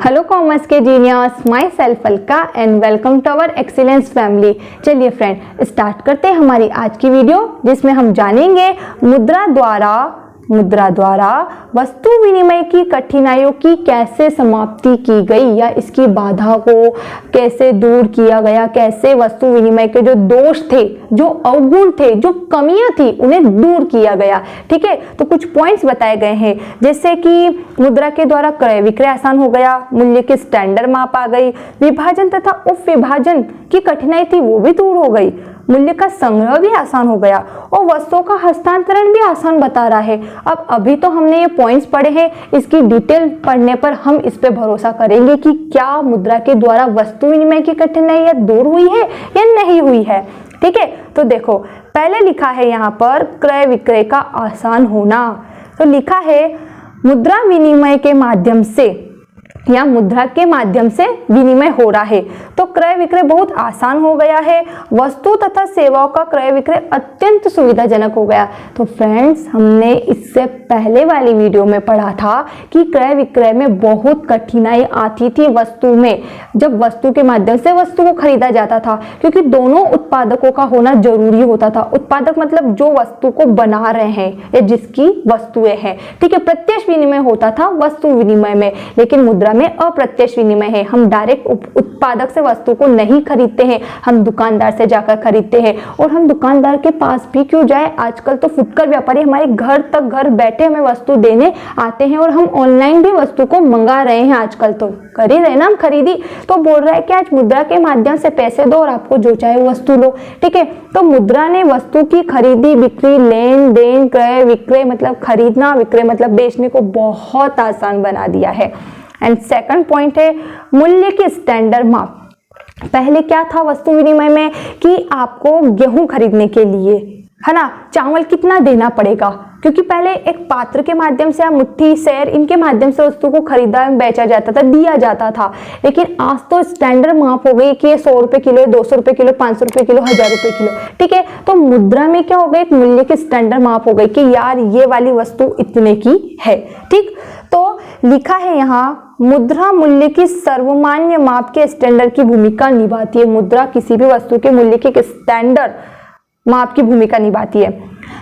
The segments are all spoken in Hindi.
हेलो कॉमर्स के geniuses, myself Alka and welcome to our excellence family. चलिए फ्रेंड, स्टार्ट करते हैं हमारी आज की वीडियो, जिसमें हम जानेंगे मुद्रा द्वारा वस्तु विनिमय की कठिनाइयों की कैसे समाप्ति की गई या इसकी बाधा को कैसे दूर किया गया, कैसे वस्तु विनिमय के जो दोष थे, जो अवगुण थे, जो कमियां थी, उन्हें दूर किया गया। ठीक है, तो कुछ पॉइंट्स बताए गए हैं, जैसे कि मुद्रा के द्वारा क्रय विक्रय आसान हो गया, मूल्य की स्टैंडर्ड माप आ गई, विभाजन तथा उप विभाजन की कठिनाई थी वो भी दूर हो गई, मूल्य का संग्रह भी आसान हो गया और वस्तुओं का हस्तांतरण भी आसान बता रहा है। अब अभी तो हमने ये पॉइंट्स पढ़े हैं, इसकी डिटेल पढ़ने पर हम इस पे भरोसा करेंगे कि क्या मुद्रा के द्वारा वस्तु विनिमय की कठिनाइयां दूर हुई है या नहीं हुई है। ठीक है, तो देखो पहले लिखा है यहाँ पर क्रय विक्रय का आसान होना, तो लिखा है मुद्रा विनिमय के माध्यम से या मुद्रा के माध्यम से विनिमय हो रहा है, तो क्रय विक्रय बहुत आसान हो गया है, वस्तु तथा सेवाओं का क्रय विक्रय अत्यंत सुविधाजनक हो गया। तो फ्रेंड्स, हमने इससे पहले वाली वीडियो में पढ़ा था कि क्रय विक्रय में बहुत कठिनाई आती थी वस्तु में, जब वस्तु के माध्यम से वस्तु को खरीदा जाता था, क्योंकि दोनों उत्पादकों का होना जरूरी होता था। उत्पादक मतलब जो वस्तु को बना रहे हैं या जिसकी वस्तुएं हैं। ठीक है, प्रत्यक्ष विनिमय होता था वस्तु विनिमय में, लेकिन मुद्रा में अप्रत्यक्ष विनिमय है। हम डायरेक्ट उत्पादक से वस्तु को नहीं खरीदते हैं, हम दुकानदार से जाकर खरीदते हैं। और हम दुकानदार के पास भी क्यों जाए, आजकल तो फुटकर व्यापारी हमारे घर बैठे हमें वस्तु देने आते हैं और हम ऑनलाइन भी वस्तु को मंगा रहे हैं। आजकल तो कर ही रहे ना हम खरीदी, तो बोल रहा है कि आज मुद्रा के माध्यम से पैसे दो और आपको जो चाहे वस्तु लो। ठीक है, तो मुद्रा ने वस्तु की खरीदी बिक्री, लेन देन, क्रय विक्रय मतलब खरीदना, विक्रय मतलब बेचने को बहुत आसान बना दिया है। एंड सेकंड पॉइंट है मूल्य की स्टैंडर्ड माप। पहले क्या था वस्तु विनिमय में कि आपको गेहूं खरीदने के लिए, है ना, चावल कितना देना पड़ेगा, क्योंकि पहले एक पात्र के माध्यम से या मुट्ठी सेर इनके माध्यम से वस्तु को खरीदा बेचा जाता था, दिया जाता था। लेकिन आज तो स्टैंडर्ड माप हो गई कि 100 रुपए किलो, 200 रुपए किलो, 500 रुपए किलो, 1000 रुपए किलो। ठीक है, तो मुद्रा में क्या हो गया, एक मूल्य की स्टैंडर्ड माप हो गई कि यार ये वाली वस्तु इतने की है। ठीक, तो लिखा है यहाँ मुद्रा मूल्य की सर्वमान्य माप के स्टैंडर्ड की भूमिका निभाती है। मुद्रा किसी भी वस्तु के मूल्य के स्टैंडर्ड माप की भूमिका निभाती है।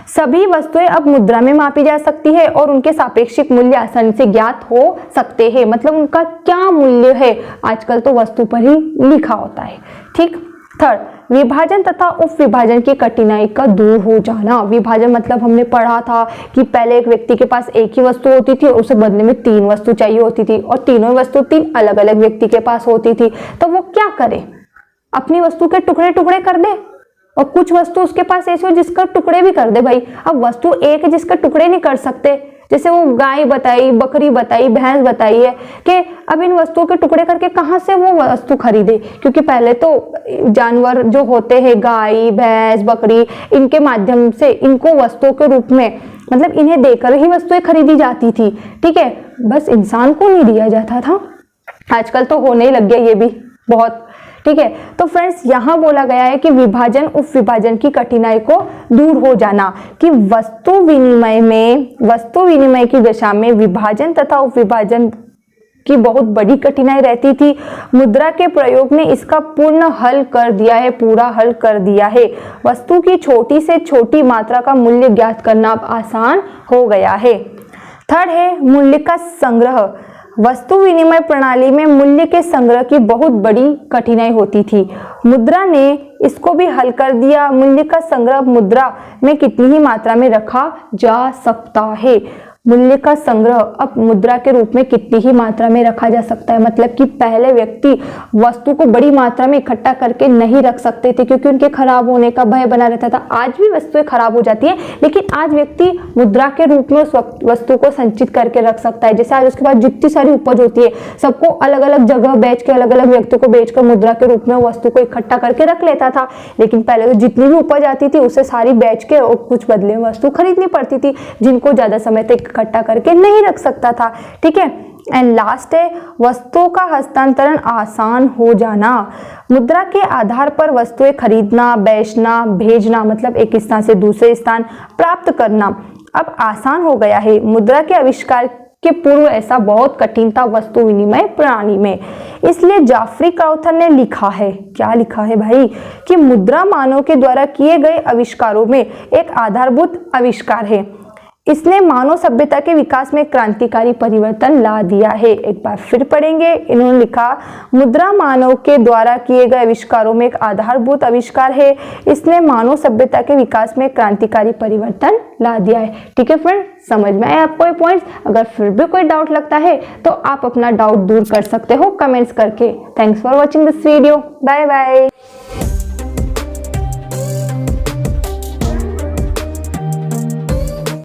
सभी वस्तुएं अब मुद्रा में मापी जा सकती है और उनके सापेक्षिक मूल्य आसानी से ज्ञात हो सकते हैं, मतलब उनका क्या मूल्य है आजकल तो वस्तु पर ही लिखा होता है। ठीक, थर्ड, विभाजन तथा उप विभाजन की कठिनाई का दूर हो जाना। विभाजन मतलब हमने पढ़ा था कि पहले एक व्यक्ति के पास एक ही वस्तु होती थी और उसे बदले में 3 वस्तु चाहिए होती थी और तीनों वस्तु 3 अलग अलग व्यक्ति के पास होती थी, तो वो क्या करे, अपनी वस्तु के टुकड़े टुकड़े कर दे, और कुछ वस्तु उसके पास ऐसी हो जिसका टुकड़े भी कर दे। भाई अब वस्तु एक है जिसका टुकड़े नहीं कर सकते, जैसे वो गाय बताई, बकरी बताई, भैंस बताई है, कि अब इन वस्तुओं के टुकड़े करके कहाँ से वो वस्तु खरीदे, क्योंकि पहले तो जानवर जो होते हैं गाय, भैंस, बकरी, इनके माध्यम से इनको वस्तुओं के रूप में मतलब इन्हें देकर ही वस्तुएं खरीदी जाती थी। ठीक है, बस इंसान को नहीं दिया जाता था। आजकल तो होने लग गया ये भी बहुत। ठीक है, तो फ्रेंड्स यहाँ बोला गया है कि विभाजन उप विभाजन की कठिनाई को दूर हो जाना, कि वस्तु विनिमय की दशा में विभाजन तथा उप विभाजन की बहुत बड़ी कठिनाई रहती थी। मुद्रा के प्रयोग ने इसका पूरा हल कर दिया है। वस्तु की छोटी से छोटी मात्रा का मूल्य ज्ञात करना अब आसान हो गया है। थर्ड है मूल्य का संग्रह। वस्तु विनिमय प्रणाली में मूल्य के संग्रह की बहुत बड़ी कठिनाई होती थी, मुद्रा ने इसको भी हल कर दिया। मूल्य का संग्रह मुद्रा में कितनी ही मात्रा में रखा जा सकता है। मूल्य का संग्रह अब मुद्रा के रूप में कितनी ही मात्रा में रखा जा सकता है, मतलब कि पहले व्यक्ति वस्तु को बड़ी मात्रा में इकट्ठा करके नहीं रख सकते थे क्योंकि उनके खराब होने का भय बना रहता था। आज भी वस्तुएं खराब हो जाती हैं, लेकिन आज व्यक्ति मुद्रा के रूप में उस वस्तु को संचित करके रख सकता है। जैसे आज उसके बाद जितनी सारी उपज होती है सबको अलग अलग जगह बेच के, अलग अलग व्यक्तियों को बेचकर मुद्रा के रूप में वस्तु को इकट्ठा करके रख लेता था। लेकिन पहले तो जितनी भी उपज आती थी उसे सारी बेच के और कुछ बदले में वस्तु खरीदनी पड़ती थी, जिनको ज्यादा समय तक इकट्ठा करके नहीं रख सकता था। ठीक है, एंड लास्ट है वस्तुओं का हस्तांतरण आसान हो जाना। मुद्रा के आधार पर वस्तुएं खरीदना, बेचना, भेजना मतलब एक स्थान से दूसरे स्थान प्राप्त करना अब आसान हो गया है। मुद्रा के आविष्कार के पूर्व ऐसा बहुत कठिन था वस्तु विनिमय प्रणाली में। इसलिए जाफरी क्रॉथर ने लिखा है, क्या लिखा है भाई, कि मुद्रा मानव के द्वारा किए गए आविष्कारों में एक आधारभूत आविष्कार है। इसने मानव सभ्यता के विकास में क्रांतिकारी परिवर्तन ला दिया है। एक बार फिर पढ़ेंगे। इन्होंने लिखा, मुद्रा मानव के द्वारा किए गए आविष्कारों में एक आधारभूत आविष्कार है। इसने मानव सभ्यता के विकास में क्रांतिकारी परिवर्तन ला दिया है। ठीक है फ्रेंड, समझ में आए आपको ये पॉइंट्स? अगर फिर भी कोई डाउट लगता है तो आप अपना डाउट दूर कर सकते हो कमेंट्स करके। Thanks for watching this video. Bye bye.